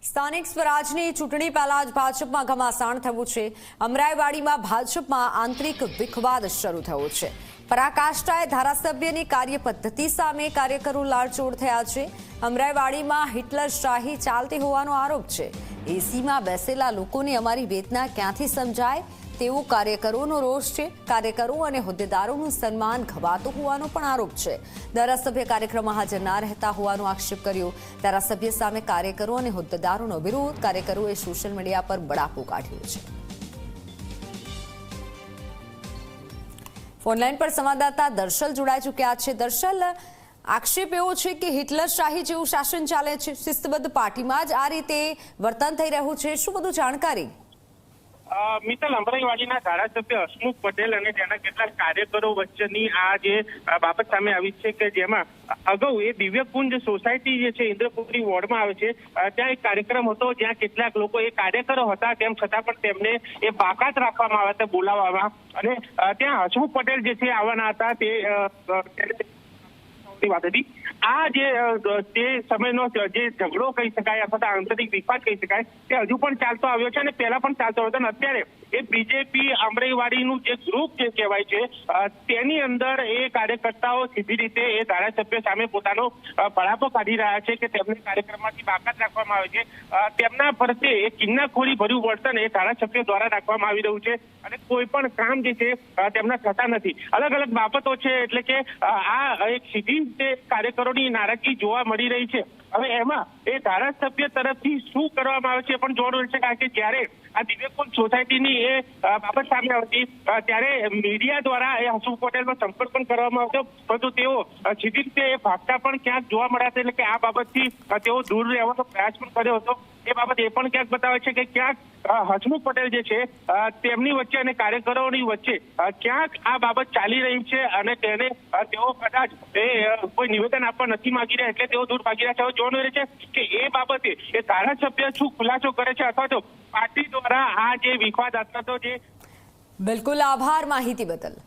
સ્થાનિક સ્વરાજની ચૂંટણી પહેલા જ ભાજપમાં ઘમાસાણ થયું છે। અમરાઈવાડીમાં ભાજપમાં આંતરિક વિખવાદ શરૂ થયો છે। પરાકાષ્ઠાએ ધારાસભ્યની કાર્યપદ્ધતિ સામે કાર્યકરો લાળચોળ થયા છે। અમરાઈવાડીમાં હિટલરશાહી ચાલતી હોવાનો આરોપ છે। એસીમાં બેસેલા લોકોને અમારી વેદના ક્યાંથી સમજાય તેવો કાર્યકરોનો રોષ છે। કાર્યકરો અને હોદ્દેદારોનું સન્માન ઘવાતું હોવાનો પણ આરોપ છે। ધારાસભ્ય કાર્યક્રમમાં હાજર ના રહેતા હોવાનો આક્ષેપ કર્યો। ધારાસભ્ય સામે કાર્યકરો અને હોદ્દેદારોનો વિરોધ। કાર્યકરોએ સોશિયલ મીડિયા પર બળાપો કાઢ્યો છે। ફોનલાઈન પર સંવાદદાતા દર્શલ જોડાઈ ચૂક્યા છે। દર્શલ, આક્ષેપ એવો છે કે હિટલરશાહી જેવું શાસન ચાલે છે, શિસ્તબદ્ધ પાર્ટીમાં જ આ રીતે વર્તન થઈ રહ્યું છે, શું બધું જાણકારી? મિત્તલ, અમરાઈવાડીના ધારાસભ્ય હસમુખ પટેલ અને તેના કેટલાક કાર્યકરો વચ્ચેની આ જે બાબત સામે આવી છે કે જેમાં અગાઉ એ દિવ્યકુંજ સોસાયટી જે છે ઇન્દ્રપુરી વોર્ડમાં આવે છે, ત્યાં એક કાર્યક્રમ હતો જ્યાં કેટલાક લોકો એ કાર્યકરો હતા, તેમ છતાં પણ તેમને એ બાકાત રાખવામાં આવ્યા હતા બોલાવવામાં, અને ત્યાં હસમુખ પટેલ જે છે આવવાના હતા તે વાત હતી। આ જે સમયનો જે ઝઘડો કહી શકાય અથવા આંતરિક વિવાદ કહી શકાય તે હજુ પણ ચાલતો આવ્યો છે અને પહેલા પણ ચાલતો હતો, અને અત્યારે એ બીજેપી અમરાઈવાડીનું જે ગ્રુપ જે કહેવાય છે તેની અંદર એ કાર્યકર્તાઓ સીધી રીતે એ ધારાસભ્ય સામે પોતાનો બળાપો કાઢી રહ્યા છે કે તેમને કાર્યક્રમમાંથી બાકાત રાખવામાં આવે છે। તેમના પ્રત્યે એ કિન્નાખોરી ભર્યું વર્તન એ ધારાસભ્ય દ્વારા રાખવામાં આવી રહ્યું છે અને કોઈ પણ કામ જે છે તેમના થતા નથી। અલગ અલગ બાબતો છે, એટલે કે આ એક સીધી રીતે કાર્યકરોની નારાજગી જોવા મળી રહી છે। હવે એમાં એ ધારાસભ્ય તરફથી શું કરવામાં આવે છે પણ જોવાનું રહેશે, કારણ કે જ્યારે આ દિવ્યકુંજ સોસાયટીની એ બાબત સામે આવતી ત્યારે મીડિયા દ્વારા એ હસમુખ પટેલનો સંપર્ક પણ કરવામાં આવતો, પરંતુ તેઓ સીધી રીતે એ ભાગતા પણ ક્યાંક જોવા મળ્યા હતા, એટલે કે આ બાબતથી તેઓ દૂર રહેવાનો પ્રયાસ પણ કર્યો હતો। એ બાબત એ પણ ક્યાંક બતાવે છે કે ક્યાંક હસમુખ પટેલ જે છે તેમની વચ્ચે અને કાર્યકરોની વચ્ચે ક્યાંક આ બાબત ચાલી રહી છે અને તેને તેઓ કદાચ કોઈ નિવેદન આપવા નથી માંગી રહ્યા, એટલે તેઓ દૂર ભાગી રહ્યા છે। જોવાનું રહે છે કે એ બાબતે એ ધારાસભ્ય શું ખુલાસો કરે છે અથવા તો પાર્ટી દ્વારા આ જે વિવાદ હતો જે બિલકુલ, આભાર માહિતી બદલ।